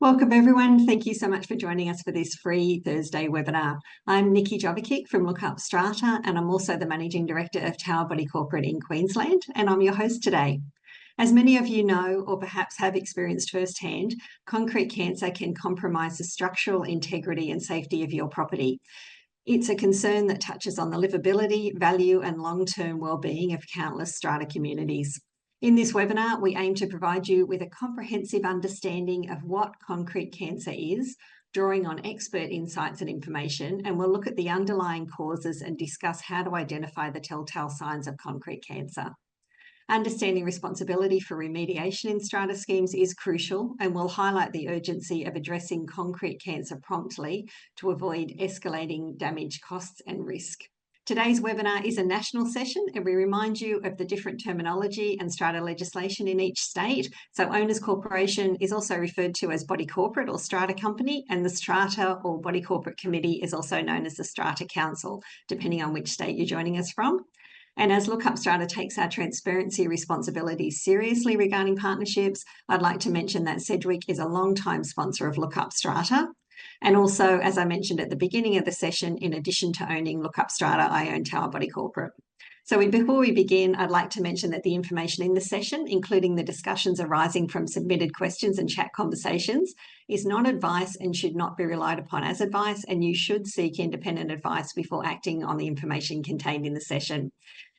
Welcome everyone. Thank you so much for joining us for this free Thursday webinar. I'm Nikki Jovicic from LookUpStrata, and I'm also the Managing Director of Tower Body Corporate in Queensland, and I'm your host today. As many of you know, or perhaps have experienced firsthand, concrete cancer can compromise the structural integrity and safety of your property. It's a concern that touches on the livability, value, and long-term well-being of countless strata communities. In this webinar, we aim to provide you with a comprehensive understanding of what concrete cancer is, drawing on expert insights and information, and we'll look at the underlying causes and discuss how to identify the telltale signs of concrete cancer. Understanding responsibility for remediation in strata schemes is crucial, and we'll highlight the urgency of addressing concrete cancer promptly to avoid escalating damage costs and risk. Today's webinar is a national session, and we remind you of the different terminology and strata legislation in each state. So Owners Corporation is also referred to as Body Corporate or Strata Company, and the Strata or Body Corporate Committee is also known as the Strata Council, depending on which state you're joining us from. And as LookUpStrata takes our transparency responsibilities seriously regarding partnerships, I'd like to mention that Sedgwick is a long-time sponsor of LookUpStrata. And also, as I mentioned at the beginning of the session, in addition to owning LookUpStrata, I own Tower Body Corporate. So before we begin, I'd like to mention that the information in the session, including the discussions arising from submitted questions and chat conversations, is not advice and should not be relied upon as advice, and you should seek independent advice before acting on the information contained in the session.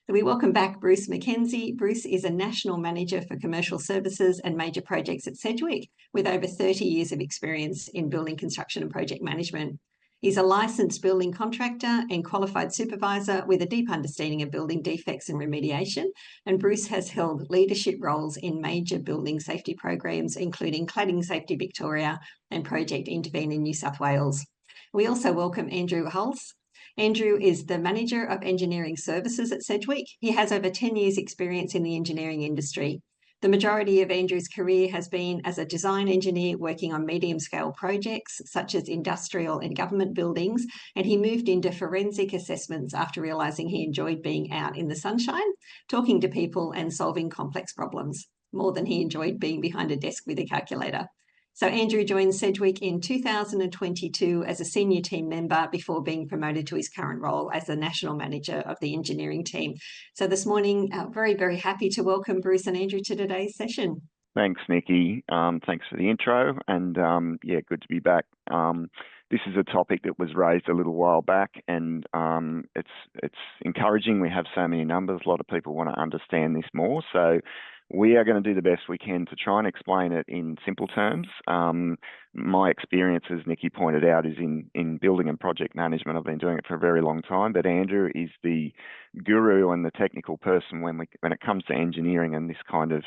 So we welcome back Bruce McKenzie. Bruce is a National Manager for Commercial Services and Major Projects at Sedgwick, with over 30 years of experience in building construction and project management. He's a licensed building contractor and qualified supervisor with a deep understanding of building defects and remediation. And Bruce has held leadership roles in major building safety programs, including Cladding Safety Victoria and Project Intervene in New South Wales. We also welcome Andrew Hulse. Andrew is the Manager of Engineering Services at Sedgwick. He has over 10 years' experience in the engineering industry. The majority of Andrew's career has been as a design engineer working on medium-scale projects such as industrial and government buildings, and he moved into forensic assessments after realising he enjoyed being out in the sunshine, talking to people and solving complex problems, more than he enjoyed being behind a desk with a calculator. So Andrew joined Sedgwick in 2022 as a senior team member before being promoted to his current role as the National Manager of the engineering team. So this morning, very, very happy to welcome Bruce and Andrew to today's session. Thanks, Nikki. Thanks for the intro, and yeah, good to be back. This is a topic that was raised a little while back, and it's encouraging. We have so many numbers. A lot of people want to understand this more, so we are going to do the best we can to try and explain it in simple terms. My experience, as Nikki pointed out, is in building and project management. I've been doing it for a very long time, but Andrew is the guru and the technical person when it comes to engineering and this kind of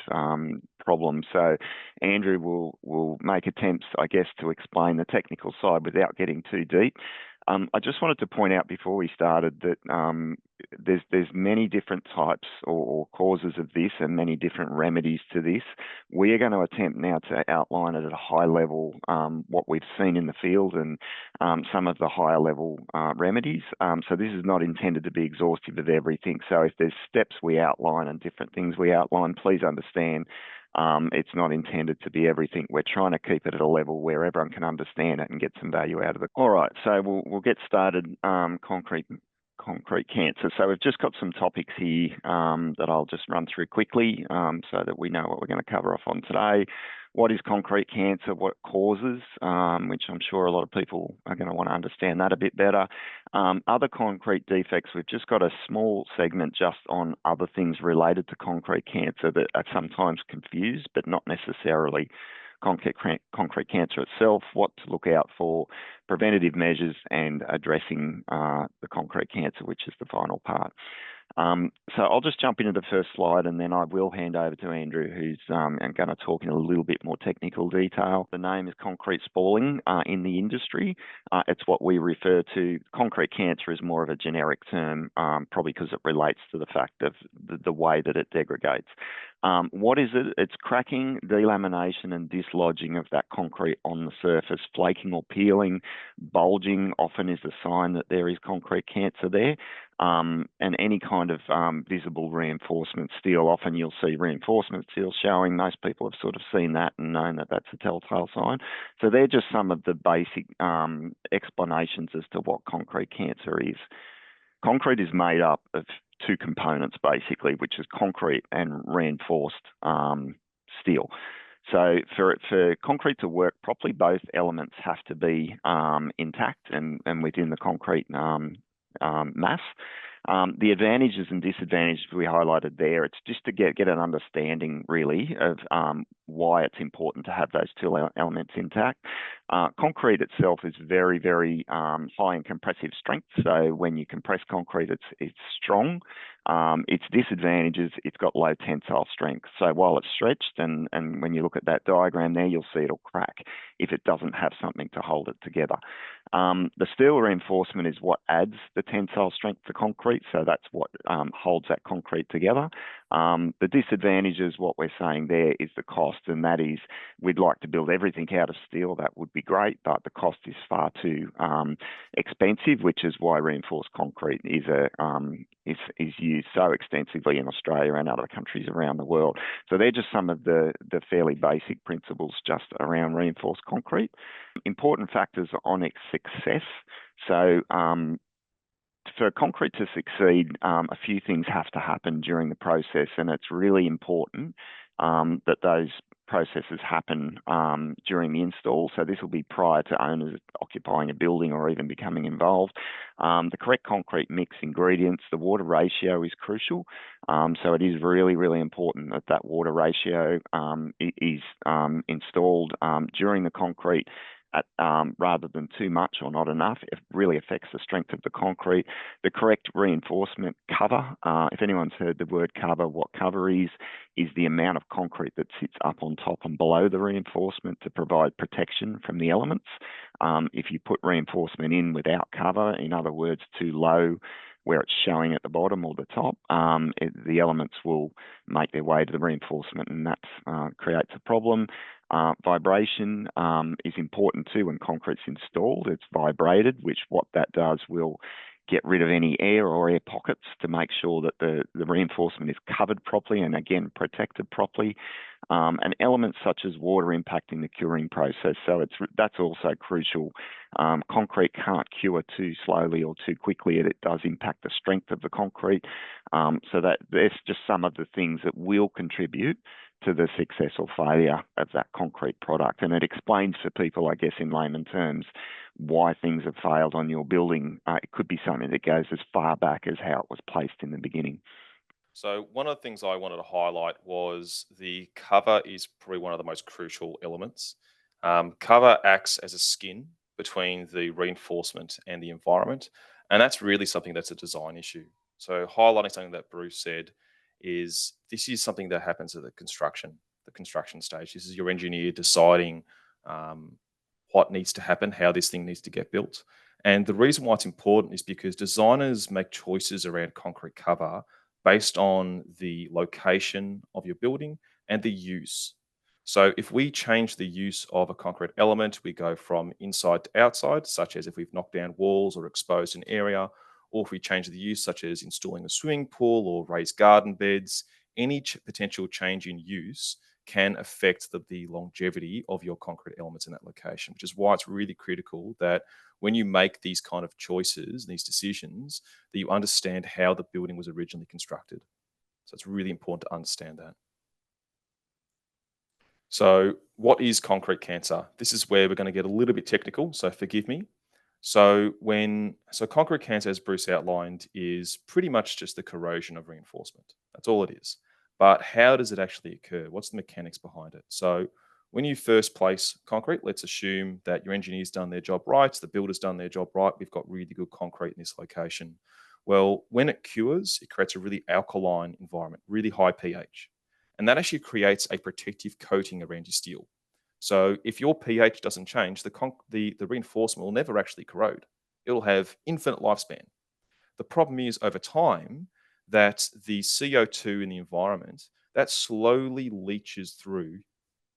problem. So Andrew will make attempts, I guess, to explain the technical side without getting too deep. I just wanted to point out before we started that there's many different types or causes of this and many different remedies to this. We are going to attempt now to outline it at a high level, what we've seen in the field and some of the higher level remedies. So this is not intended to be exhaustive of everything. So if there's steps we outline and different things we outline, please understand it's not intended to be everything. We're trying to keep it at a level where everyone can understand it and get some value out of it. All right, so we'll get started. Concrete cancer. So we've just got some topics here that I'll just run through quickly so that we know what we're going to cover off on today. What is concrete cancer? What causes? Which I'm sure a lot of people are going to want to understand that a bit better. Other concrete defects. We've just got a small segment just on other things related to concrete cancer that are sometimes confused, but not necessarily concrete cancer itself, what to look out for, preventative measures, and addressing the concrete cancer, which is the final part. So I'll just jump into the first slide, and then I will hand over to Andrew, who's going to talk in a little bit more technical detail. The name is concrete spalling in the industry. It's what we refer to. Concrete cancer is more of a generic term, probably because it relates to the fact of the way that it degradates. What is it? It's cracking, delamination, and dislodging of that concrete on the surface. Flaking or peeling, bulging often is a sign that there is concrete cancer there. And any kind of visible reinforcement steel, often you'll see reinforcement steel showing. Most people have sort of seen that and known that that's a telltale sign. So they're just some of the basic explanations as to what concrete cancer is. Concrete is made up of two components, basically, which is concrete and reinforced steel. So for concrete to work properly, both elements have to be intact and within the concrete mass. The advantages and disadvantages we highlighted there, it's just to get an understanding really of why it's important to have those two elements intact. Concrete itself is very, very high in compressive strength. So when you compress concrete, it's strong. Its disadvantages, it's got low tensile strength. So while it's stretched, and when you look at that diagram there, you'll see it'll crack if it doesn't have something to hold it together. The steel reinforcement is what adds the tensile strength to concrete, so that's what holds that concrete together. The disadvantage is what we're saying there is the cost, and that is we'd like to build everything out of steel. That would be great, but the cost is far too expensive, which is why reinforced concrete is used so extensively in Australia and other countries around the world. So they're just some of the fairly basic principles just around reinforced concrete. Important factors on its success. So for concrete to succeed, a few things have to happen during the process, and it's really important that those processes happen during the install. So this will be prior to owners occupying a building or even becoming involved. The correct concrete mix ingredients, the water ratio is crucial. So it is really, really important that that water ratio is installed during the concrete rather than too much or not enough. It really affects the strength of the concrete. The correct reinforcement cover, if anyone's heard the word cover, what cover is the amount of concrete that sits up on top and below the reinforcement to provide protection from the elements. If you put reinforcement in without cover, in other words, too low, where it's showing at the bottom or the top, the elements will make their way to the reinforcement, and that creates a problem. Vibration is important too when concrete's installed. It's vibrated, which what that does will get rid of any air or air pockets to make sure that the reinforcement is covered properly and again protected properly. And elements such as water impacting the curing process. So that's also crucial. Concrete can't cure too slowly or too quickly. It does impact the strength of the concrete. So that there's just some of the things that will contribute to the success or failure of that concrete product. And it explains for people, I guess, in layman terms, why things have failed on your building. It could be something that goes as far back as how it was placed in the beginning. So one of the things I wanted to highlight was the cover is probably one of the most crucial elements. Cover acts as a skin between the reinforcement and the environment, and that's really something that's a design issue. So highlighting something that Bruce said is this is something that happens at the construction stage. This is your engineer deciding what needs to happen, how this thing needs to get built. And the reason why it's important is because designers make choices around concrete cover based on the location of your building and the use. So if we change the use of a concrete element, we go from inside to outside, such as if we've knocked down walls or exposed an area, or if we change the use, such as installing a swimming pool or raised garden beds, any potential change in use can affect the longevity of your concrete elements in that location, which is why it's really critical that when you make these kind of choices, these decisions, that you understand how the building was originally constructed. So it's really important to understand that. So what is concrete cancer? This is where we're going to get a little bit technical, so forgive me. So concrete cancer, as Bruce outlined, is pretty much just the corrosion of reinforcement. That's all it is. But how does it actually occur? What's the mechanics behind it? So when you first place concrete, let's assume that your engineer's done their job right, the builder's done their job right, we've got really good concrete in this location. Well, when it cures, it creates a really alkaline environment, really high pH. And that actually creates a protective coating around your steel. So if your pH doesn't change, the reinforcement will never actually corrode. It'll have infinite lifespan. The problem is over time that the CO2 in the environment, that slowly leaches through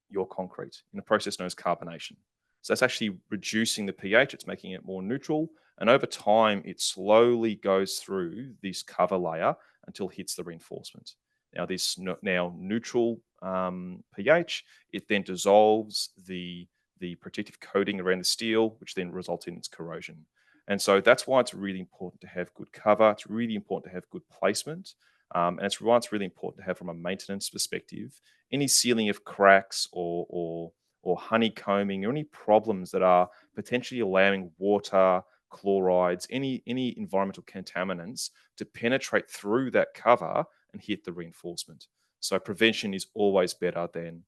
your concrete in a process known as carbonation. So that's actually reducing the pH. It's making it more neutral, And over time, it slowly goes through this cover layer until it hits the reinforcement. Now, this now neutral pH, it then dissolves the protective coating around the steel, which then results in its corrosion. And so that's why it's really important to have good cover. It's really important to have good placement. And it's why it's really important to have, from a maintenance perspective, any sealing of cracks or honeycombing or any problems that are potentially allowing water, chlorides, any environmental contaminants to penetrate through that cover and hit the reinforcement. So prevention is always better than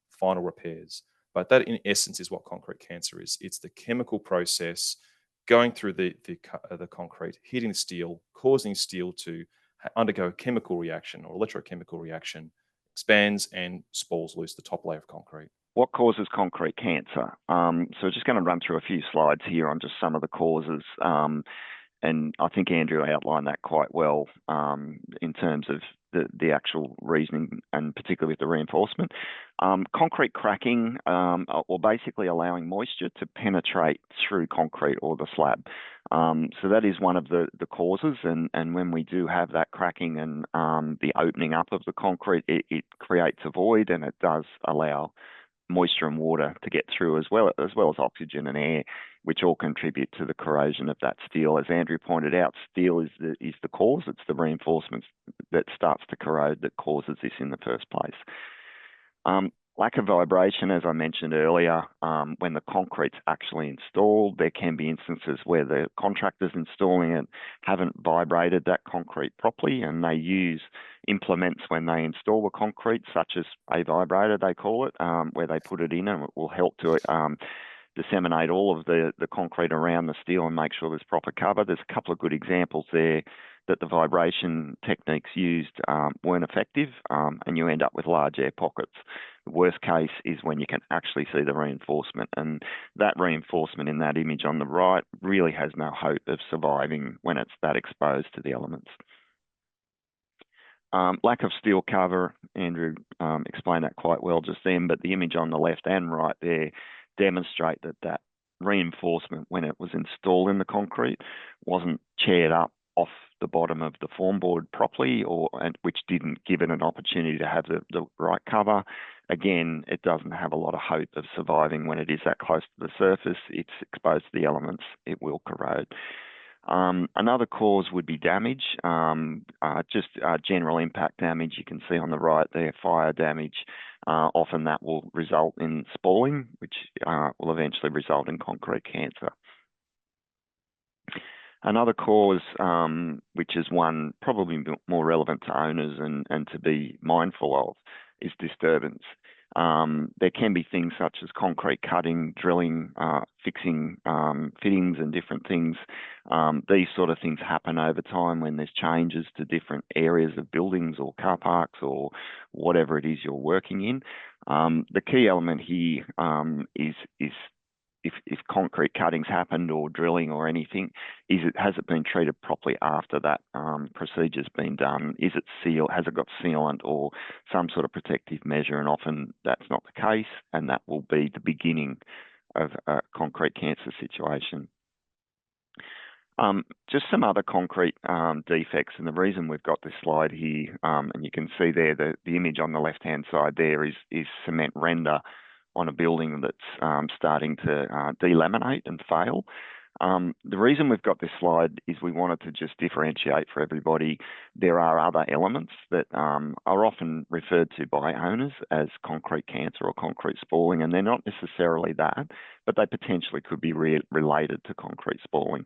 final repairs. But that, in essence, is what concrete cancer is. It's the chemical process going through the concrete, hitting the steel, causing steel to undergo a chemical reaction or electrochemical reaction, expands and spalls loose the top layer of concrete. What causes concrete cancer? So just going to run through a few slides here on just some of the causes. And I think Andrew outlined that quite well in terms of the actual reasoning, and particularly with the reinforcement. Concrete cracking, or basically allowing moisture to penetrate through concrete or the slab. So that is one of the causes. And when we do have that cracking and the opening up of the concrete, it creates a void, and it does allow moisture and water to get through, as well as oxygen and air, which all contribute to the corrosion of that steel. As Andrew pointed out, steel is the cause. It's the reinforcements that starts to corrode that causes this in the first place. Lack of vibration, as I mentioned earlier, when the concrete's actually installed, there can be instances where the contractors installing it haven't vibrated that concrete properly, and they use implements when they install the concrete, such as a vibrator, they call it, where they put it in, and it will help to disseminate all of the concrete around the steel and make sure there's proper cover. There's a couple of good examples there that the vibration techniques used weren't effective, and you end up with large air pockets. The worst case is when you can actually see the reinforcement, and that reinforcement in that image on the right really has no hope of surviving when it's that exposed to the elements. Lack of steel cover, Andrew explained that quite well just then, but the image on the left and right there demonstrate that reinforcement, when it was installed in the concrete, wasn't chaired up off the bottom of the form board properly, which didn't give it an opportunity to have the right cover. Again, it doesn't have a lot of hope of surviving when it is that close to the surface. It's exposed to the elements, it will corrode. Another cause would be damage, just general impact damage. You can see on the right there, fire damage. Often that will result in spalling, which will eventually result in concrete cancer. Another cause, which is one probably more relevant to owners and to be mindful of, is disturbance. There can be things such as concrete cutting, drilling, fixing fittings and different things. These sort of things happen over time when there's changes to different areas of buildings or car parks or whatever it is you're working in. The key element here is if concrete cuttings happened or drilling or anything, has it been treated properly after that procedure's been done? Is it sealed? Has it got sealant or some sort of protective measure? And often that's not the case, and that will be the beginning of a concrete cancer situation. Just some other concrete defects, and the reason we've got this slide here, and you can see there the image on the left-hand side there is cement render on a building that's starting to delaminate and fail. The reason we've got this slide is we wanted to just differentiate for everybody. There are other elements that are often referred to by owners as concrete cancer or concrete spalling, and they're not necessarily that, but they potentially could be related to concrete spalling.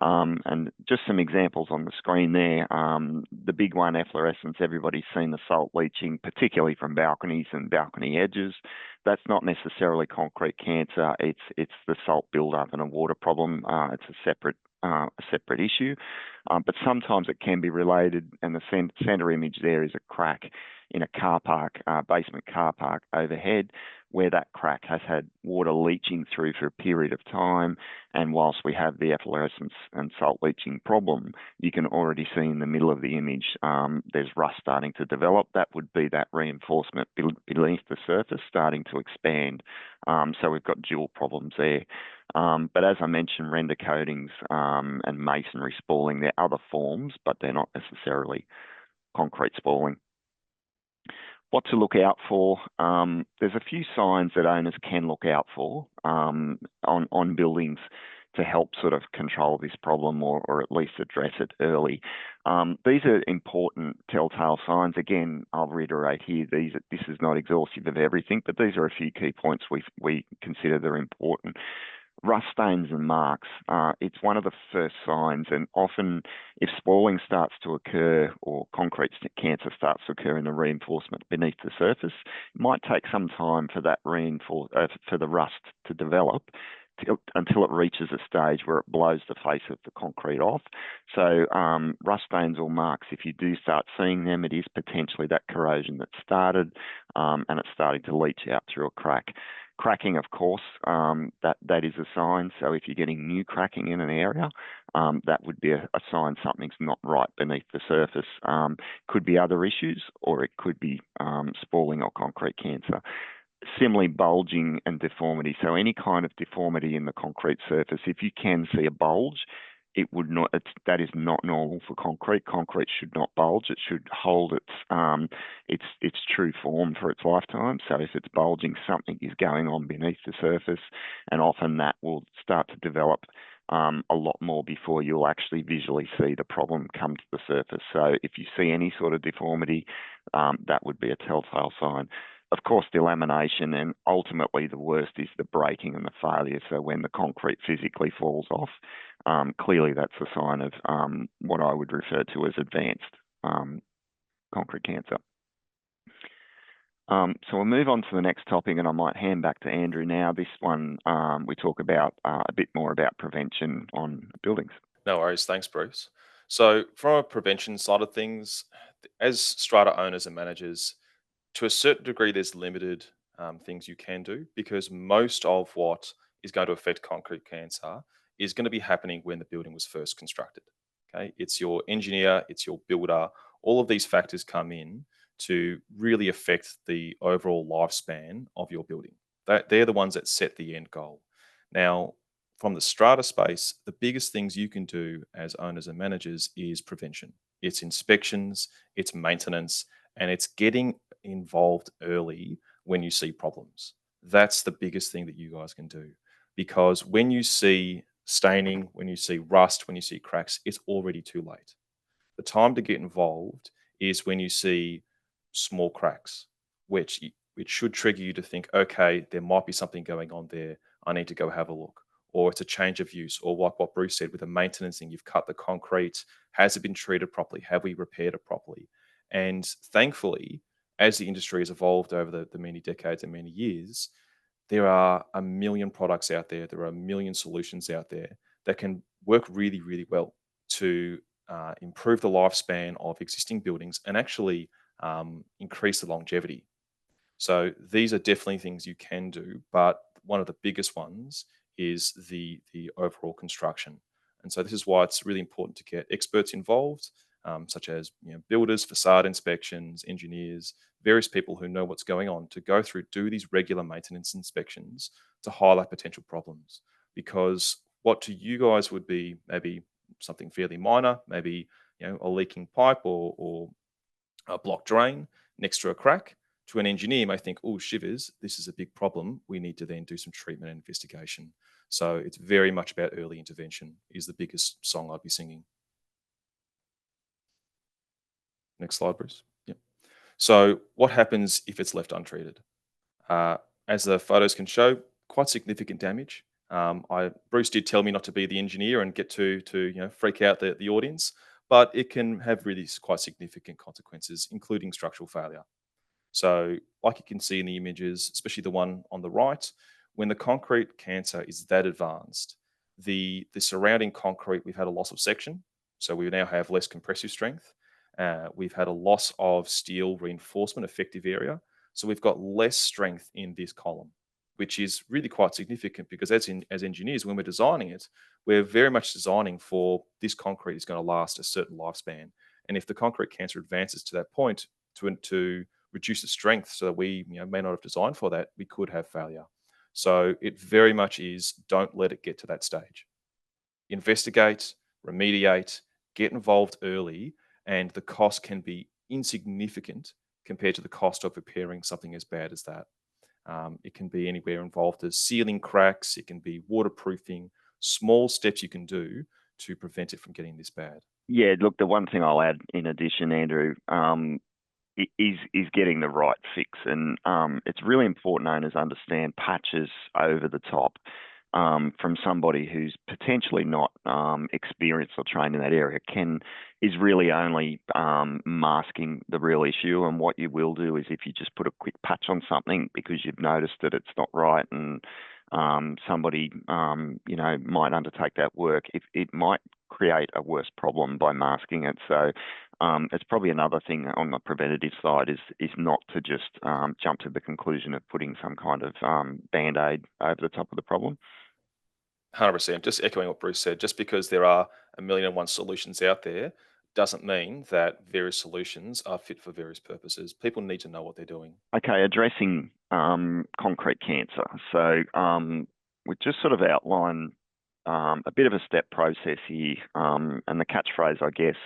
And just some examples on the screen there. The big one, efflorescence, everybody's seen the salt leaching, particularly from balconies and balcony edges. That's not necessarily concrete cancer. It's the salt buildup and a water problem. It's a separate issue, but sometimes it can be related. And the center image there is a crack in a car park, basement car park overhead, where that crack has had water leaching through for a period of time. And whilst we have the efflorescence and salt leaching problem, you can already see in the middle of the image there's rust starting to develop. That would be that reinforcement beneath the surface starting to expand. So we've got dual problems there. But as I mentioned, render coatings and masonry spalling, they're other forms, but they're not necessarily concrete spalling. What to look out for? There's a few signs that owners can look out for on buildings to help sort of control this problem or at least address it early. These are important telltale signs. Again, I'll reiterate here, this is not exhaustive of everything, but these are a few key points we consider they're important. Rust stains and marks, it's one of the first signs, and often if spalling starts to occur or concrete cancer starts to occur in the reinforcement beneath the surface, it might take some time for that for the rust to develop until it reaches a stage where it blows the face of the concrete off. So rust stains or marks, if you do start seeing them, it is potentially that corrosion that started and it's starting to leach out through a crack. Cracking, of course, that is a sign. So if you're getting new cracking in an area, that would be a sign something's not right beneath the surface. Could be other issues, or it could be spalling or concrete cancer. Similarly, bulging and deformity. So any kind of deformity in the concrete surface, if you can see a bulge, that is not normal for concrete. Concrete should not bulge. It should hold its true form for its lifetime. So if it's bulging, something is going on beneath the surface, and often that will start to develop a lot more before you'll actually visually see the problem come to the surface. So if you see any sort of deformity, that would be a telltale sign. Of course, delamination, and ultimately the worst is the breaking and the failure. So when the concrete physically falls off, clearly that's a sign of what I would refer to as advanced concrete cancer. So we'll move on to the next topic, and I might hand back to Andrew now. This one, we talk about a bit more about prevention on buildings. No worries. Thanks, Bruce. So from a prevention side of things, as strata owners and managers, to a certain degree, there's limited things you can do, because most of what is going to affect concrete cancer is going to be happening when the building was first constructed. Okay, it's your engineer, it's your builder. All of these factors come in to really affect the overall lifespan of your building. They're the ones that set the end goal. Now, from the strata space, the biggest things you can do as owners and managers is prevention. It's inspections, it's maintenance, and it's getting involved early when you see problems. That's the biggest thing that you guys can do, because when you see staining, when you see rust, when you see cracks, it's already too late. The time to get involved is when you see small cracks, which it should trigger you to think, okay, there might be something going on there. I need to go have a look. Or it's a change of use, or like what Bruce said with the maintenance thing, you've cut the concrete. Has it been treated properly? Have we repaired it properly? And thankfully, as the industry has evolved over the many decades and many years, there are a million products out there. There are a million solutions out there that can work really, really well to improve the lifespan of existing buildings and actually increase the longevity. So these are definitely things you can do, but one of the biggest ones is the overall construction. And so this is why it's really important to get experts involved, such as builders, facade inspections, engineers, various people who know what's going on, to go through, do these regular maintenance inspections to highlight potential problems. Because what to you guys would be maybe something fairly minor, maybe a leaking pipe or a blocked drain next to a crack, to an engineer may think, oh, shivers, this is a big problem. We need to then do some treatment and investigation. So it's very much about early intervention is the biggest song I'd be singing. Next slide, Bruce. Yeah. So what happens if it's left untreated? As the photos can show, quite significant damage. Bruce did tell me not to be the engineer and get to freak out the audience, but it can have really quite significant consequences, including structural failure. So like you can see in the images, especially the one on the right, when the concrete cancer is that advanced, the surrounding concrete, we've had a loss of section. So we now have less compressive strength. We've had a loss of steel reinforcement effective area. So we've got less strength in this column, which is really quite significant because as engineers, when we're designing it, we're very much designing for this concrete is going to last a certain lifespan. And if the concrete cancer advances to that point to reduce the strength so that we may not have designed for that, we could have failure. So it very much is, don't let it get to that stage. Investigate, remediate, get involved early, and the cost can be insignificant compared to the cost of repairing something as bad as that. It can be anywhere involved as sealing cracks, it can be waterproofing, small steps you can do to prevent it from getting this bad. Yeah, look, the one thing I'll add in addition, Andrew, is getting the right fix. And it's really important owners understand patches over the top from somebody who's potentially not experienced or trained in that area is really only masking the real issue. And what you will do is if you just put a quick patch on something because you've noticed that it's not right and somebody might undertake that work, it might create a worse problem by masking it. So it's probably another thing on the preventative side is not to just jump to the conclusion of putting some kind of band-aid over the top of the problem. 100%. Just echoing what Bruce said, just because there are 1,000,001 solutions out there doesn't mean that various solutions are fit for various purposes. People need to know what they're doing. Okay, addressing concrete cancer. So we just sort of outline a bit of a step process here, and the catchphrase, I guess,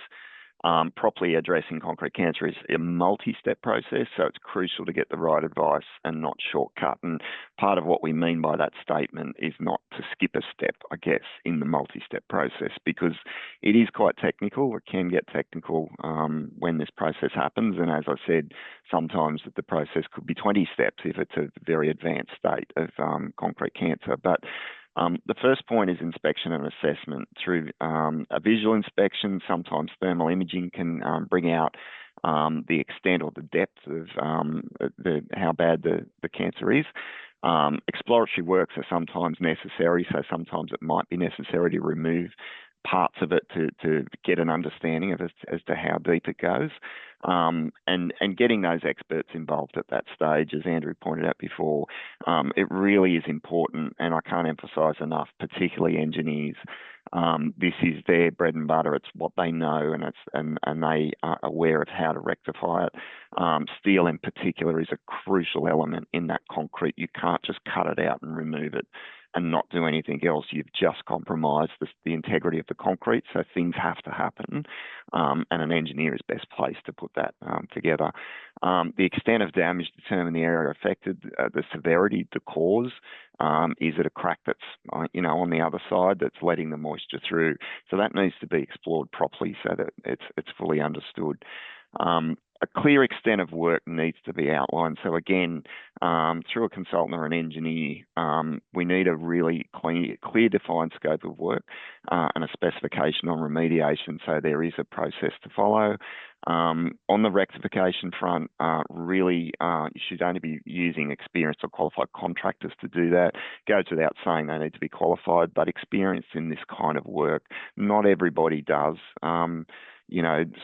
properly addressing concrete cancer is a multi-step process, so it's crucial to get the right advice and not shortcut. And part of what we mean by that statement is not to skip a step, I guess, in the multi-step process, because it is quite technical. It can get technical when this process happens. And as I said, sometimes the process could be 20 steps if it's a very advanced state of concrete cancer. But the first point is inspection and assessment. Through a visual inspection, sometimes thermal imaging can bring out the extent or the depth of how bad the cancer is. Exploratory works are sometimes necessary, so sometimes it might be necessary to remove parts of it to get an understanding of as to how deep it goes. And getting those experts involved at that stage, as Andrew pointed out before, it really is important, and I can't emphasise enough, particularly engineers. This is their bread and butter. It's what they know, and they are aware of how to rectify it. Steel in particular is a crucial element in that concrete. You can't just cut it out and remove it and not do anything else. You've just compromised the integrity of the concrete, so things have to happen, and an engineer is best placed to put that together. The extent of damage determine the area affected, the severity, the cause. Is it a crack that's on the other side that's letting the moisture through? So that needs to be explored properly so that it's fully understood. A clear extent of work needs to be outlined. So again, through a consultant or an engineer, we need a really clear defined scope of work and a specification on remediation, so there is a process to follow. On the rectification front, really you should only be using experienced or qualified contractors to do that. Goes without saying they need to be qualified, but experienced in this kind of work. Not everybody does.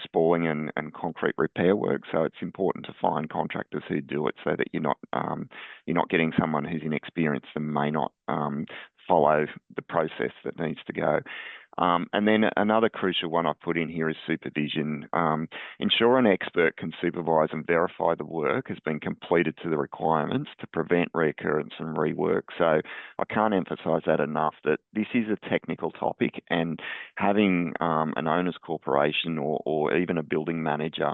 Spalling and concrete repair work. So it's important to find contractors who do it, so that you're not getting someone who's inexperienced and may not follow the process that needs to go. And then another crucial one I put in here is supervision. Ensure an expert can supervise and verify the work has been completed to the requirements to prevent reoccurrence and rework. So I can't emphasise that enough, that this is a technical topic, and having an owner's corporation or even a building manager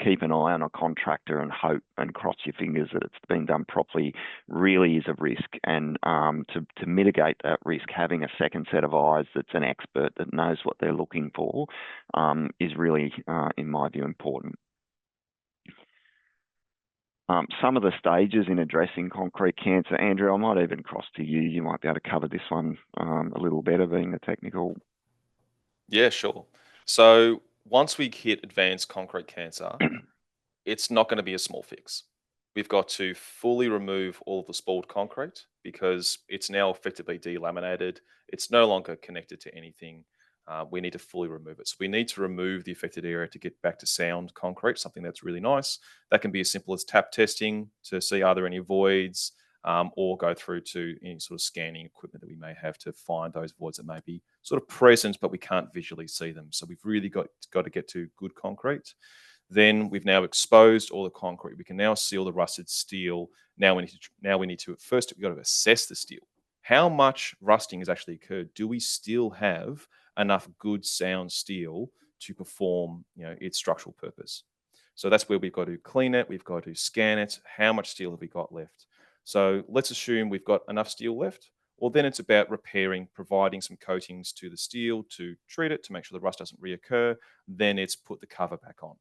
keep an eye on a contractor and hope and cross your fingers that it's been done properly really is a risk. And to mitigate that risk, having a second set of eyes that's an expert that knows what they're looking for is really, in my view, important. Some of the stages in addressing concrete cancer, Andrew, I might even cross to you. You might be able to cover this one a little better, being the technical. Yeah, sure. So once we hit advanced concrete cancer, it's not going to be a small fix. We've got to fully remove all of the spalled concrete because it's now effectively delaminated. It's no longer connected to anything. we need to fully remove it. So we need to remove the affected area to get back to sound concrete, something that's really nice. That can be as simple as tap testing to see are there any voids, or go through to any sort of scanning equipment that we may have to find those voids that may be sort of present, but we can't visually see them. So we've really got to get to good concrete. Then we've now exposed all the concrete. We can now seal the rusted steel. Now we need to first we've got to assess the steel. How much rusting has actually occurred? Do we still have enough good sound steel to perform, its structural purpose? So that's where we've got to clean it. We've got to scan it. How much steel have we got left? So let's assume we've got enough steel left. Well, then it's about repairing, providing some coatings to the steel to treat it, to make sure the rust doesn't reoccur. Then it's put the cover back on.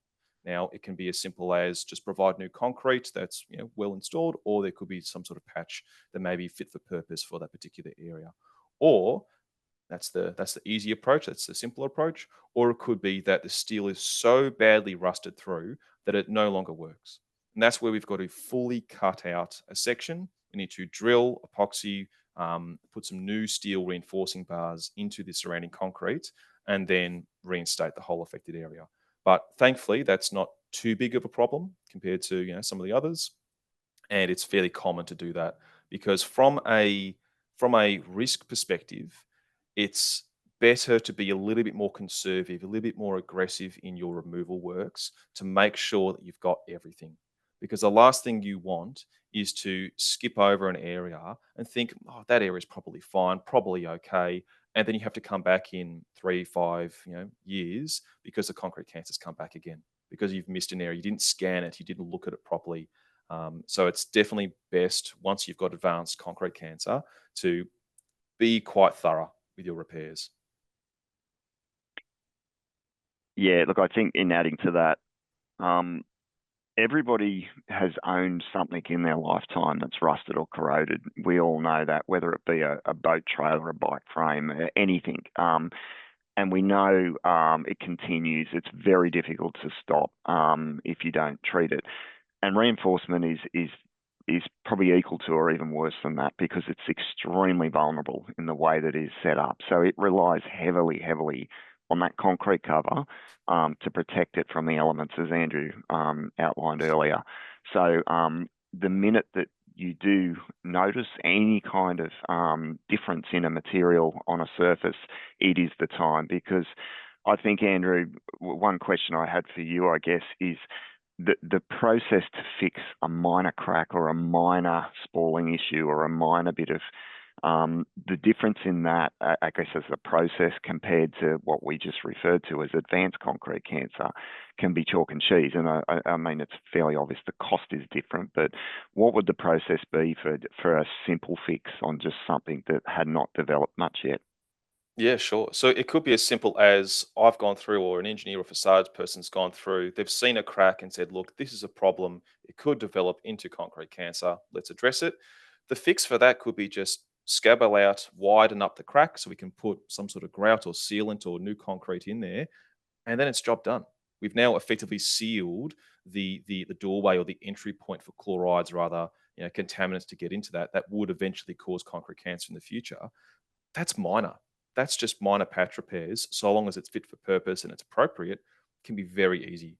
Now, it can be as simple as just provide new concrete that's well installed, or there could be some sort of patch that may be fit for purpose for that particular area. Or that's the easy approach, that's the simpler approach. Or it could be that the steel is so badly rusted through that it no longer works. And that's where we've got to fully cut out a section. We need to drill, epoxy, put some new steel reinforcing bars into the surrounding concrete, and then reinstate the whole affected area. But thankfully, that's not too big of a problem compared to some of the others, and it's fairly common to do that because from a risk perspective, it's better to be a little bit more conservative, a little bit more aggressive in your removal works to make sure that you've got everything. Because the last thing you want is to skip over an area and think, oh, that area is probably fine, probably okay, and then you have to come back in 3, 5, years because the concrete cancer's come back again because you've missed an area, you didn't scan it, you didn't look at it properly. So it's definitely best once you've got advanced concrete cancer to be quite thorough with your repairs. Yeah, look, I think in adding to that, everybody has owned something in their lifetime that's rusted or corroded. We all know that, whether it be a boat trailer, a bike frame, anything. And we know it continues. It's very difficult to stop if you don't treat it. And reinforcement is probably equal to or even worse than that because it's extremely vulnerable in the way that it is set up. So it relies heavily on that concrete cover to protect it from the elements, as Andrew outlined earlier. So the minute that you do notice any kind of difference in a material on a surface, it is the time. Because I think, Andrew, one question I had for you, I guess, is the process to fix a minor crack or a minor spalling issue or a minor bit of the difference in that, I guess, as a process compared to what we just referred to as advanced concrete cancer can be chalk and cheese. And I mean, it's fairly obvious the cost is different, but what would the process be for a simple fix on just something that had not developed much yet? Yeah, sure. So it could be as simple as I've gone through, or an engineer or facades person's gone through, they've seen a crack and said, look, this is a problem. It could develop into concrete cancer. Let's address it. The fix for that could be just scabble out, widen up the crack so we can put some sort of grout or sealant or new concrete in there, and then it's job done. We've now effectively sealed the doorway or the entry point for chlorides, rather, contaminants to get into that would eventually cause concrete cancer in the future. That's minor. That's just minor patch repairs. So long as it's fit for purpose and it's appropriate, it can be very easy.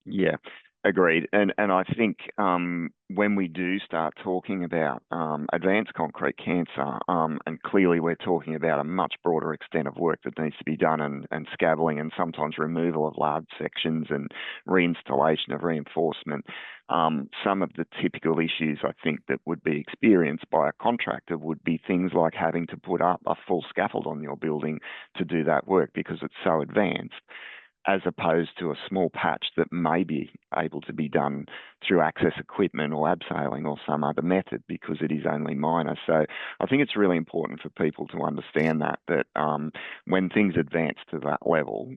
Yeah, agreed. And I think when we do start talking about advanced concrete cancer, and clearly we're talking about a much broader extent of work that needs to be done, and scabbling and sometimes removal of large sections and reinstallation of reinforcement. Some of the typical issues I think that would be experienced by a contractor would be things like having to put up a full scaffold on your building to do that work because it's so advanced, as opposed to a small patch that may be able to be done through access equipment or abseiling or some other method because it is only minor. So I think it's really important for people to understand that when things advance to that level,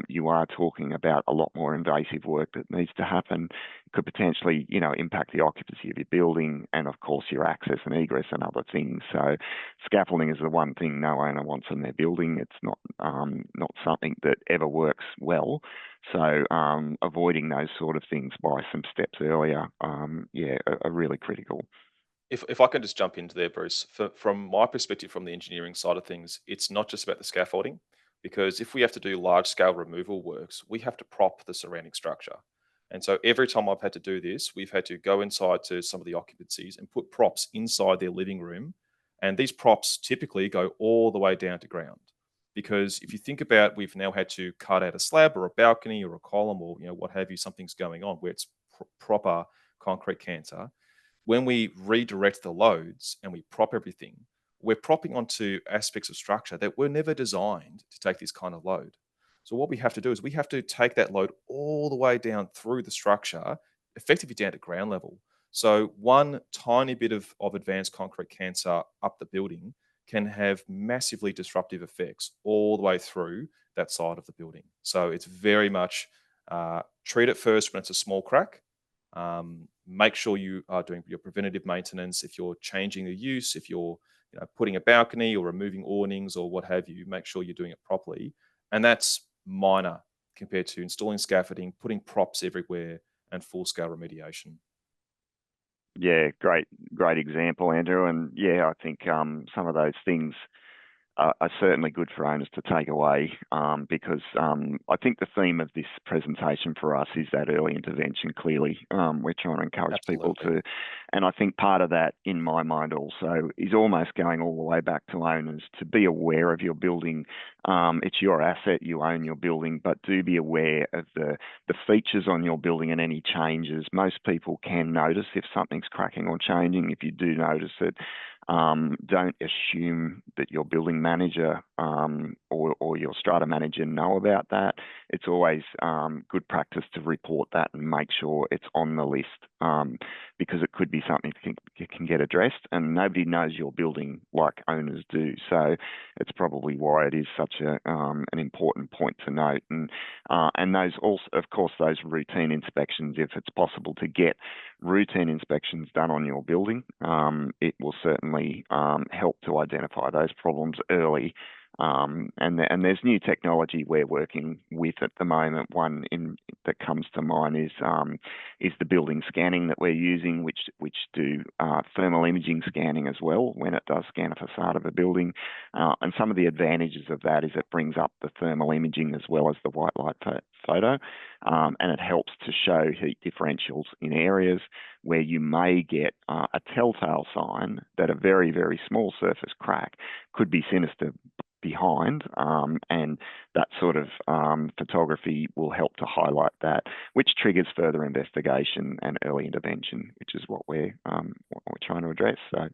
you are talking about a lot more invasive work that needs to happen. It could potentially, impact the occupancy of your building and, of course, your access and egress and other things. So scaffolding is the one thing no owner wants in their building. It's not something that ever works well. So avoiding those sort of things by some steps earlier, are really critical. If I can just jump into there, Bruce, from my perspective, from the engineering side of things, it's not just about the scaffolding. because if we have to do large scale removal works, we have to prop the surrounding structure. And so every time I've had to do this, we've had to go inside to some of the occupancies and put props inside their living room. And these props typically go all the way down to ground. Because if you think about, we've now had to cut out a slab or a balcony or a column or what have you, something's going on where it's proper concrete cancer. When we redirect the loads and we prop everything, we're propping onto aspects of structure that were never designed to take this kind of load. So what we have to do is we have to take that load all the way down through the structure, effectively down to ground level. So one tiny bit of advanced concrete cancer up the building can have massively disruptive effects all the way through that side of the building. So it's very much treat it first when it's a small crack. Make sure you are doing your preventative maintenance. If you're changing the use, if you're putting a balcony or removing awnings or what have you, make sure you're doing it properly. And that's minor compared to installing scaffolding, putting props everywhere, and full-scale remediation. Yeah, great example, Andrew. And yeah, I think some of those things are certainly good for owners to take away because I think the theme of this presentation for us is that early intervention. Clearly, we're trying to encourage people to, and I think part of that in my mind also is almost going all the way back to owners to be aware of your building. It's your asset, you own your building, but do be aware of the features on your building and any changes. Most people can notice if something's cracking or changing. If you do notice it, don't assume that your building manager or your strata manager know about that. It's always good practice to report that and make sure it's on the list because it could be something that can get addressed, and nobody knows your building like owners do. So it's probably why it is such an important point to note. And those also, of course, those routine inspections, if it's possible to get routine inspections done on your building, it will certainly help to identify those problems early. And there's new technology we're working with at the moment. One that comes to mind is the building scanning that we're using, which do thermal imaging scanning as well when it does scan a facade of a building. And some of the advantages of that is it brings up the thermal imaging as well as the white light photo, and it helps to show heat differentials in areas where you may get a telltale sign that a very, very small surface crack could be sinister behind, and that sort of photography will help to highlight that, which triggers further investigation and early intervention, which is what we're trying to address. So,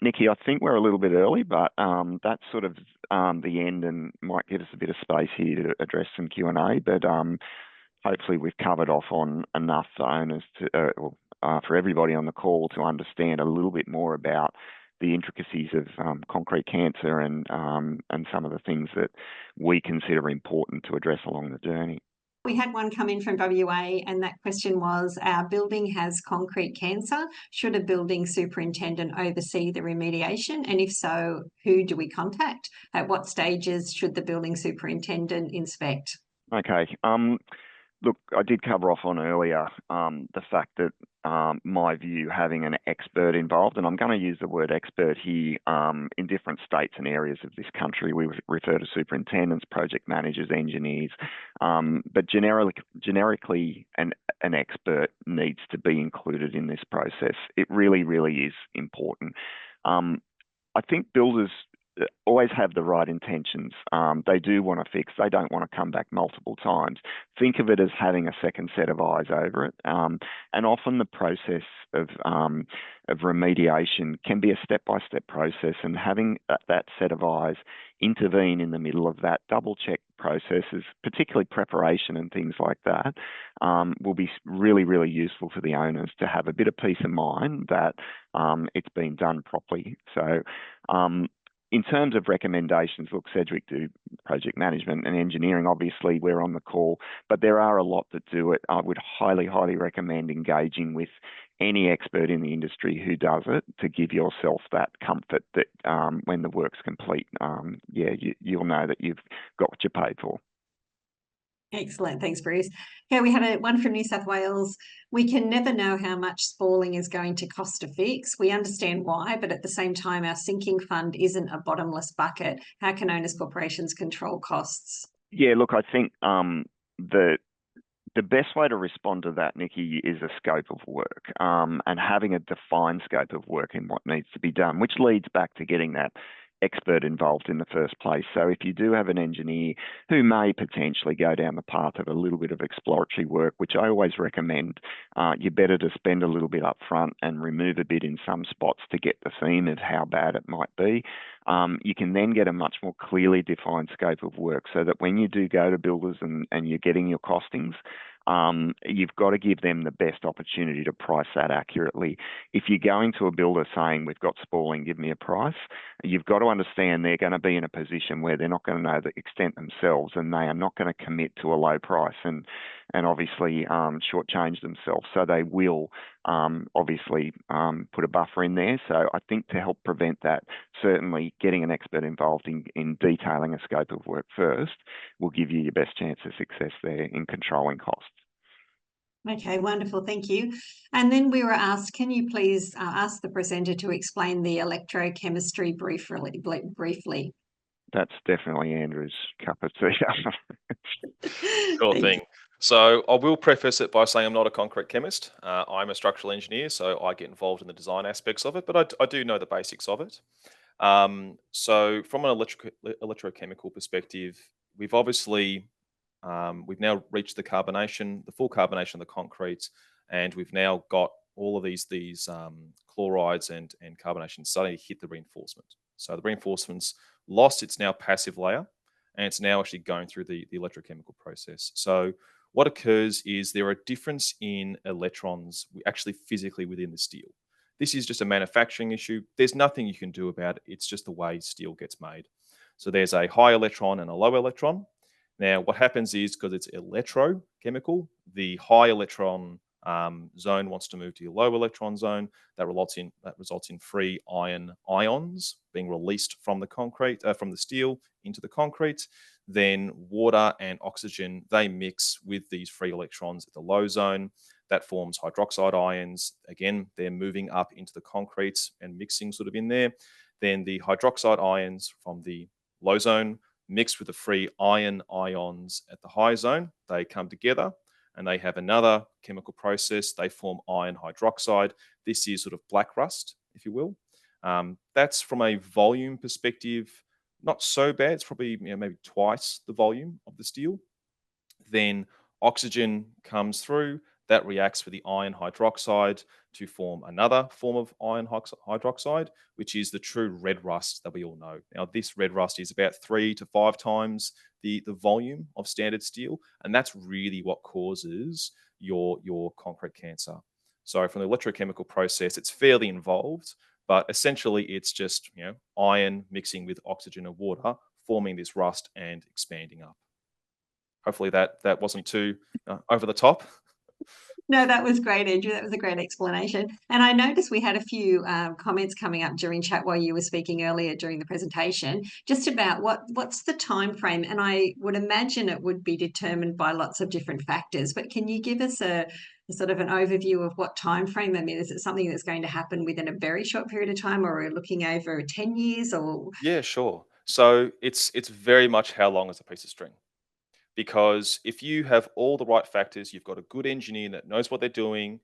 Nikki, I think we're a little bit early, but that's sort of the end, and might give us a bit of space here to address some Q&A. But hopefully we've covered off on enough for owners to, for everybody on the call to understand a little bit more about the intricacies of concrete cancer and some of the things that we consider important to address along the journey. We had one come in from WA, and that question was, our building has concrete cancer. Should a building superintendent oversee the remediation? And if so, who do we contact? At what stages should the building superintendent inspect? Okay. Look, I did cover off on earlier the fact that my view, having an expert involved, and I'm going to use the word expert here in different states and areas of this country. We refer to superintendents, project managers, engineers, but generically an expert needs to be included in this process. It really, really is important. I think builders always have the right intentions. They do want to fix. They don't want to come back multiple times. Think of it as having a second set of eyes over it. And often the process of remediation can be a step-by-step process, and having that set of eyes intervene in the middle of that double check processes, particularly preparation and things like that, will be really, really useful for the owners to have a bit of peace of mind that it's been done properly. So in terms of recommendations, look, Sedgwick do project management and engineering. Obviously, we're on the call, but there are a lot that do it. I would highly, highly recommend engaging with any expert in the industry who does it to give yourself that comfort that when the work's complete, you'll know that you've got what you paid for. Excellent. Thanks, Bruce. Okay, we had one from New South Wales. We can never know how much spalling is going to cost to fix. We understand why, but at the same time, our sinking fund isn't a bottomless bucket. How can owners corporations control costs? Yeah, look, I think the best way to respond to that, Nikki, is a scope of work, and having a defined scope of work in what needs to be done, which leads back to getting that expert involved in the first place. So if you do have an engineer who may potentially go down the path of a little bit of exploratory work, which I always recommend, you're better to spend a little bit up front and remove a bit in some spots to get the theme of how bad it might be. You can then get a much more clearly defined scope of work so that when you do go to builders and you're getting your costings, you've got to give them the best opportunity to price that accurately. If you're going to a builder saying, we've got spalling, give me a price, you've got to understand they're going to be in a position where they're not going to know the extent themselves, and they are not going to commit to a low price and obviously shortchange themselves. So they will obviously put a buffer in there. So I think to help prevent that, certainly getting an expert involved in detailing a scope of work first will give you your best chance of success there in controlling costs. Okay, wonderful. Thank you. And then we were asked, can you please ask the presenter to explain the electrochemistry briefly? That's definitely Andrew's cup of tea. Sure thing. So I will preface it by saying I'm not a concrete chemist. I'm a structural engineer, so I get involved in the design aspects of it, but I do know the basics of it. So from an electrochemical perspective, we've obviously we've now reached the carbonation, the full carbonation of the concrete, and we've now got all of these chlorides and carbonation starting to hit the reinforcement. So the reinforcement's lost its now passive layer, and it's now actually going through the electrochemical process. So what occurs is there are difference in electrons actually physically within the steel. This is just a manufacturing issue. There's nothing you can do about it. It's just the way steel gets made. So there's a high electron and a low electron. Now, what happens is, because it's electrochemical, the high electron zone wants to move to the low electron zone. That results in free ions being released from the concrete, from the steel into the concrete. Then water and oxygen, they mix with these free electrons at the low zone. That forms hydroxide ions. Again, they're moving up into the concrete and mixing sort of in there. Then the hydroxide ions from the low zone mixed with the free ions at the high zone. They come together and they have another chemical process. They form iron hydroxide. This is sort of black rust, if you will. That's from a volume perspective, not so bad. It's probably maybe twice the volume of the steel. Then oxygen comes through. That reacts with the iron hydroxide to form another form of iron hydroxide, which is the true red rust that we all know. Now, this red rust is about 3 to 5 times the volume of standard steel, and that's really what causes your concrete cancer. So from the electrochemical process, it's fairly involved, but essentially it's just iron mixing with oxygen and water, forming this rust and expanding up. Hopefully that wasn't too over the top. No, that was great, Andrew. That was a great explanation. And I noticed we had a few comments coming up during chat while you were speaking earlier during the presentation, just about what's the time frame. And I would imagine it would be determined by lots of different factors. But can you give us a sort of an overview of what time frame? I mean, is it something that's going to happen within a very short period of time, or are we looking over 10 years? Or Yeah, sure. So it's very much how long is a piece of string. Because if you have all the right factors, you've got a good engineer that knows what they're doing,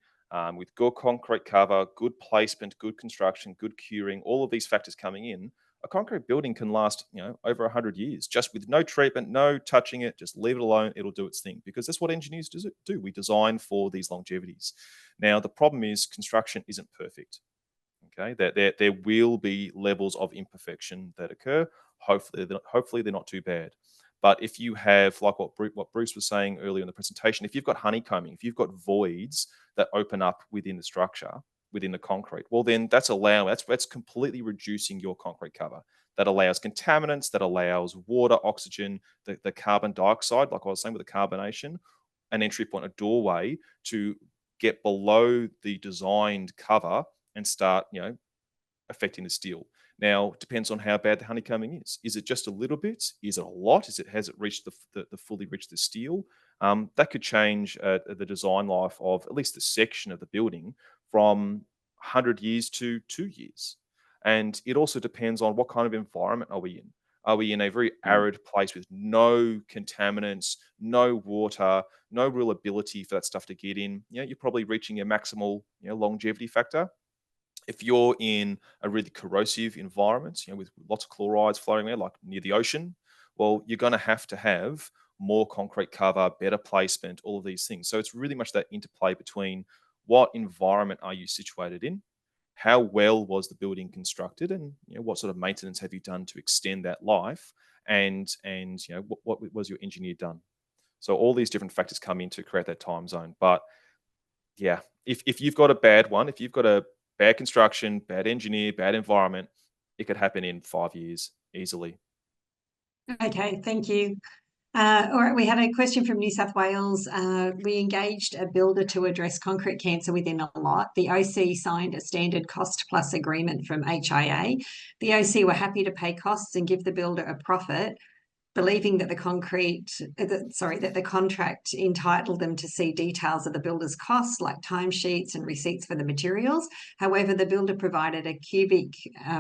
with good concrete cover, good placement, good construction, good curing, all of these factors coming in, a concrete building can last, over 100 years, just with no treatment, no touching it, just leave it alone, it'll do its thing, because that's what engineers do. We design for these longevities. Now, the problem is construction isn't perfect. Okay, there will be levels of imperfection that occur. Hopefully they're not too bad. But if you have, like what Bruce was saying earlier in the presentation, if you've got honeycombing, if you've got voids that open up within the structure, within the concrete, well, then that's completely reducing your concrete cover. That allows contaminants, that allows water, oxygen, the carbon dioxide, like I was saying with the carbonation, an entry point, a doorway to get below the designed cover and start, affecting the steel. Now, it depends on how bad the honeycombing is. Is it just a little bit? Is it a lot? Has it reached the fully reached the steel? That could change the design life of at least the section of the building from 100 years to 2 years. And it also depends on what kind of environment are we in. Are we in a very arid place with no contaminants, no water, no real ability for that stuff to get in? You're probably reaching a maximal longevity factor. If you're in a really corrosive environment, with lots of chlorides floating there, like near the ocean, well, you're going to have more concrete cover, better placement, all of these things. So it's really much that interplay between what environment are you situated in, how well was the building constructed, and what sort of maintenance have you done to extend that life, and what was your engineer done. So all these different factors come in to create that time zone. But yeah, if you've got a bad one, if you've got a bad construction, bad engineer, bad environment, it could happen in 5 years easily. Okay, thank you. All right, we had a question from New South Wales. We engaged a builder to address concrete cancer within a lot. The OC signed a standard cost plus agreement from HIA. The OC were happy to pay costs and give the builder a profit, believing that the contract entitled them to see details of the builder's costs, like timesheets and receipts for the materials. However, the builder provided a cubic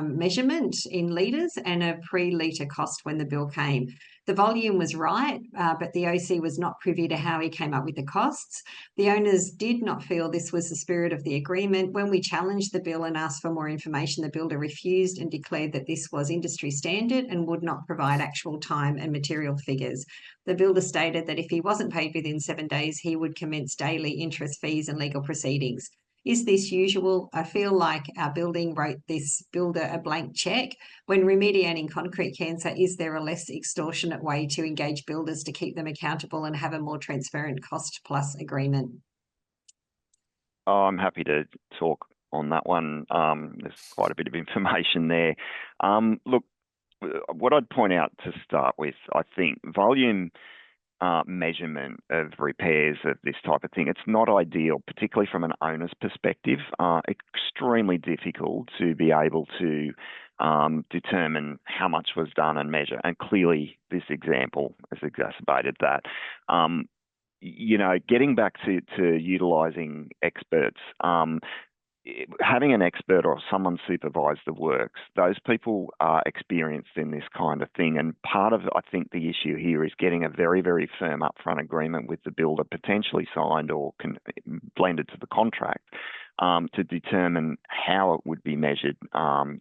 measurement in litres and a pre-litre cost when the bill came. The volume was right, but the OC was not privy to how he came up with the costs. The owners did not feel this was the spirit of the agreement. When we challenged the bill and asked for more information, the builder refused and declared that this was industry standard and would not provide actual time and material figures. The builder stated that if he wasn't paid within 7 days, he would commence daily interest, fees and legal proceedings. Is this usual? I feel like our building wrote this builder a blank cheque. When remediating concrete cancer, is there a less extortionate way to engage builders to keep them accountable and have a more transparent cost plus agreement? I'm happy to talk on that one. There's quite a bit of information there. Look, what I'd point out to start with, I think volume measurement of repairs of this type of thing, it's not ideal, particularly from an owner's perspective. Extremely difficult to be able to determine how much was done and measure. And clearly this example has exacerbated that. Getting back to utilising experts, having an expert or someone supervise the works, those people are experienced in this kind of thing. And part of, I think, the issue here is getting a very, very firm upfront agreement with the builder, potentially signed or blended to the contract, to determine how it would be measured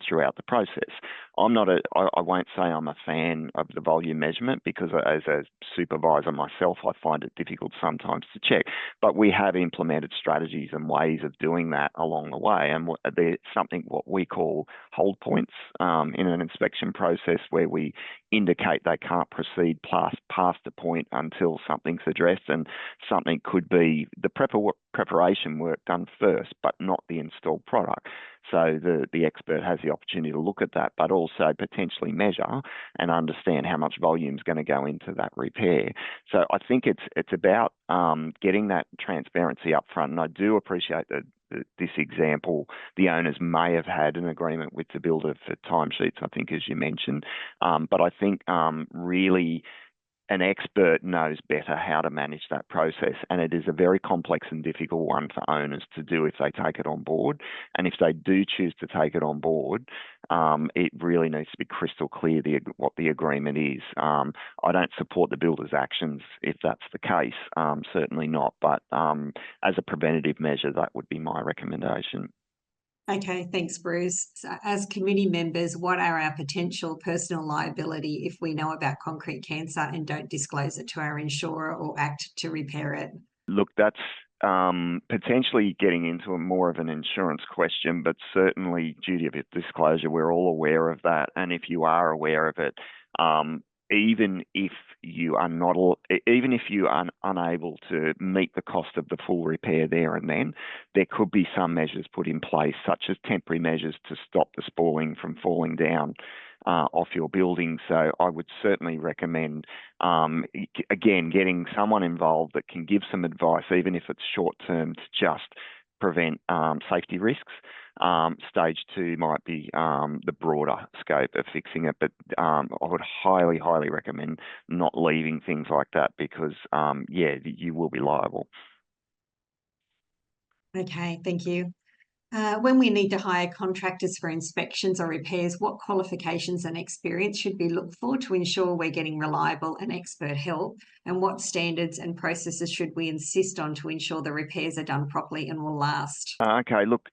throughout the process. I won't say I'm a fan of the volume measurement, because as a supervisor myself, I find it difficult sometimes to check. But we have implemented strategies and ways of doing that along the way. And there's something what we call hold points in an inspection process, where we indicate they can't proceed past a point until something's addressed, and something could be the preparation work done first, but not the installed product. So the expert has the opportunity to look at that, but also potentially measure and understand how much volume is going to go into that repair. So I think it's about getting that transparency up front. And I do appreciate that this example, the owners may have had an agreement with the builder for timesheets, I think, as you mentioned. But I think really an expert knows better how to manage that process, and it is a very complex and difficult one for owners to do if they take it on board. And if they do choose to take it on board, it really needs to be crystal clear what the agreement is. I don't support the builder's actions if that's the case, certainly not. But as a preventative measure, that would be my recommendation. Okay, thanks, Bruce. So as committee members, what are our potential personal liability if we know about concrete cancer and don't disclose it to our insurer or act to repair it? Look, that's potentially getting into more of an insurance question, but certainly duty of disclosure, we're all aware of that. And if you are aware of it, even if you are unable to meet the cost of the full repair there and then, there could be some measures put in place, such as temporary measures to stop the spalling from falling down off your building. So I would certainly recommend, again, getting someone involved that can give some advice, even if it's short term, to just prevent safety risks. Stage 2 might be the broader scope of fixing it, but I would highly, highly recommend not leaving things like that because, yeah, you will be liable. Okay, thank you. When we need to hire contractors for inspections or repairs, what qualifications and experience should we look for to ensure we're getting reliable and expert help? And what standards and processes should we insist on to ensure the repairs are done properly and will last? Okay, look,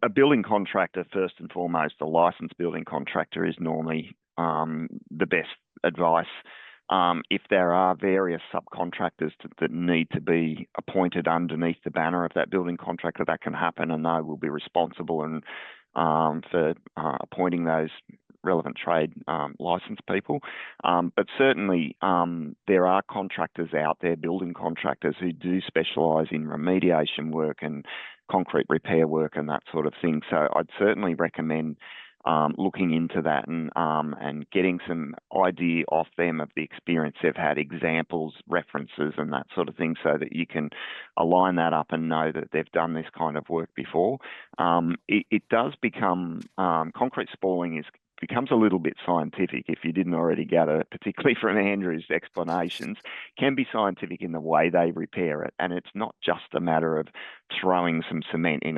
a building contractor, first and foremost, a licensed building contractor is normally the best advice. If there are various subcontractors that need to be appointed underneath the banner of that building contractor, that can happen, and they will be responsible and for appointing those relevant trade licensed people. But certainly there are contractors out there, building contractors, who do specialise in remediation work and concrete repair work and that sort of thing. So I'd certainly recommend looking into that and getting some idea off them of the experience they've had, examples, references and that sort of thing, so that you can align that up and know that they've done this kind of work before. It does become, concrete spalling becomes a little bit scientific, if you didn't already gather, particularly from Andrew's explanations, can be scientific in the way they repair it. And it's not just a matter of throwing some cement in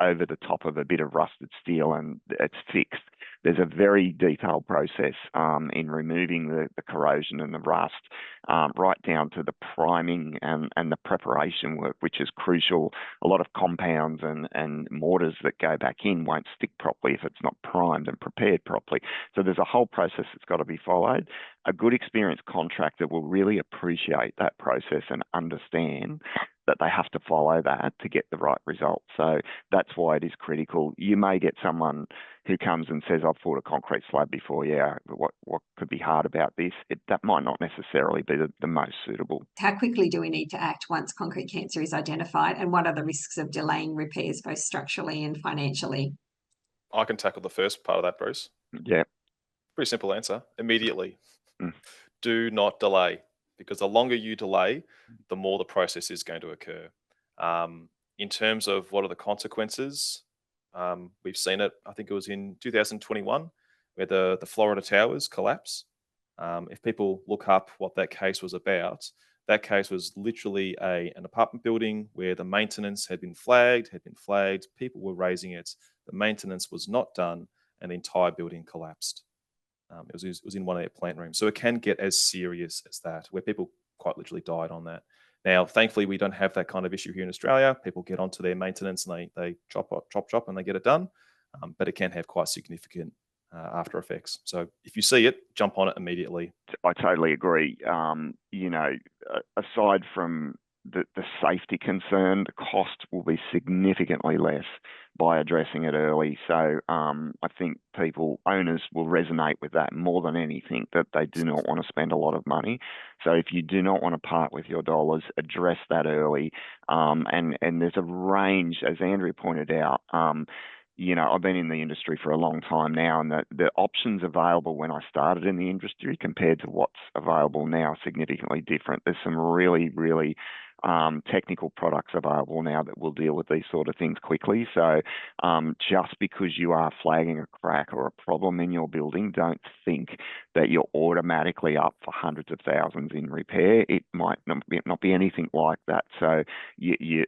over the top of a bit of rusted steel and it's fixed. There's a very detailed process in removing the corrosion and the rust, right down to the priming and the preparation work, which is crucial. A lot of compounds and mortars that go back in won't stick properly if it's not primed and prepared properly. So there's a whole process that's got to be followed. A good experienced contractor will really appreciate that process and understand that they have to follow that to get the right result. So that's why it is critical. You may get someone who comes and says, I've poured a concrete slab before. Yeah, what could be hard about this? That might not necessarily be the most suitable. How quickly do we need to act once concrete cancer is identified? And what are the risks of delaying repairs, both structurally and financially? I can tackle the first part of that, Bruce. Yeah. Pretty simple answer. Immediately. Mm. Do not delay, because the longer you delay, the more the process is going to occur. In terms of what are the consequences, we've seen it, I think it was in 2021, where the Florida towers collapse. If people look up what that case was about, that case was literally an apartment building where the maintenance had been flagged, people were raising it, the maintenance was not done, and the entire building collapsed. It was in one of their plant rooms. So it can get as serious as that, where people quite literally died on that. Now, thankfully, we don't have that kind of issue here in Australia. People get onto their maintenance and they chop, and they get it done. But it can have quite significant after effects. So if you see it, jump on it immediately. I totally agree. Aside from the safety concern, the cost will be significantly less by addressing it early. So I think owners will resonate with that more than anything, that they do not want to spend a lot of money. So if you do not want to part with your dollars, address that early. And there's a range, as Andrew pointed out. I've been in the industry for a long time now, and the options available when I started in the industry compared to what's available now are significantly different. There's some really, really technical products available now that will deal with these sort of things quickly. So just because you are flagging a crack or a problem in your building, don't think that you're automatically up for hundreds of thousands in repair. It might not be anything like that. So you're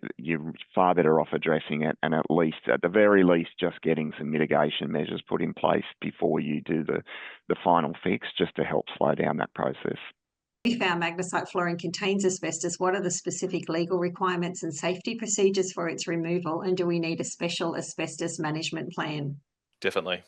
far better off addressing it, and at the very least, just getting some mitigation measures put in place before you do the final fix, just to help slow down that process. If our magnesite flooring contains asbestos, what are the specific legal requirements and safety procedures for its removal? And do we need a special asbestos management plan? Definitely.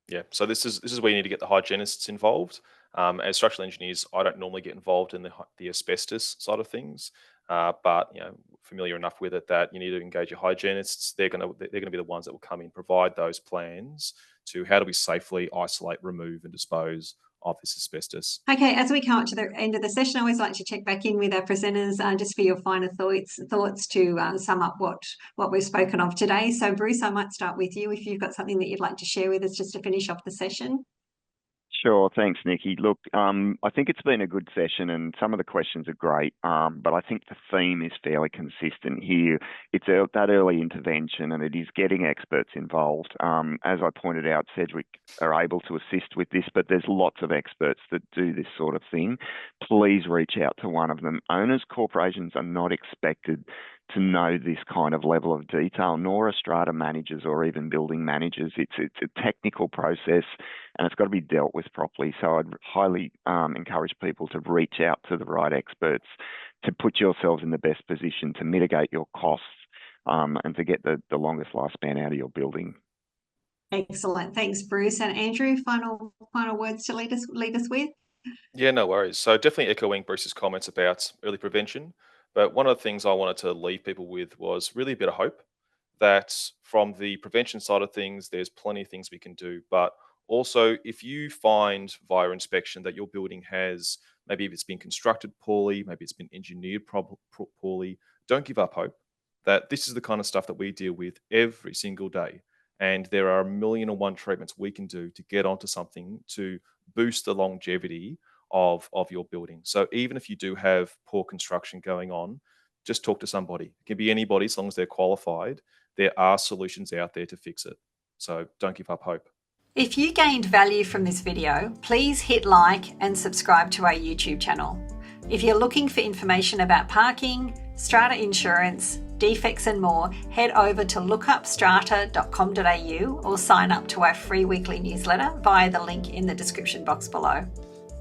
Yeah. So this is where you need to get the hygienists involved. As structural engineers, I don't normally get involved in the asbestos side of things, but familiar enough with it that you need to engage your hygienists. They're going to be the ones that will come in, provide those plans to how do we safely isolate, remove, and dispose of this asbestos. Okay, as we come up to the end of the session, I always like to check back in with our presenters just for your final thoughts to sum up what we've spoken of today. So Bruce, I might start with you if you've got something that you'd like to share with us just to finish off the session. Sure. Thanks, Nikki. Look, I think it's been a good session and some of the questions are great, but I think the theme is fairly consistent here. It's that early intervention and it is getting experts involved. As I pointed out, Sedgwick are able to assist with this, but there's lots of experts that do this sort of thing. Please reach out to one of them. Owners' corporations are not expected to know this kind of level of detail, nor are strata managers or even building managers. It's a technical process and it's got to be dealt with properly. So I'd highly encourage people to reach out to the right experts to put yourselves in the best position to mitigate your costs and to get the longest lifespan out of your building. Excellent. Thanks, Bruce. And Andrew, final words to lead us with? Yeah, no worries. So definitely echoing Bruce's comments about early prevention. But one of the things I wanted to leave people with was really a bit of hope that from the prevention side of things, there's plenty of things we can do. But also, if you find via inspection that your building has, maybe if it's been constructed poorly, maybe it's been engineered poorly, don't give up hope. That this is the kind of stuff that we deal with every single day. And there are 1,000,001 treatments we can do to get onto something to boost the longevity of your building. So even if you do have poor construction going on, just talk to somebody. It can be anybody as long as they're qualified. There are solutions out there to fix it. So don't give up hope. If you gained value from this video, please hit like and subscribe to our YouTube channel. If you're looking for information about parking, strata insurance, defects and more, head over to lookupstrata.com.au or sign up to our free weekly newsletter via the link in the description box below.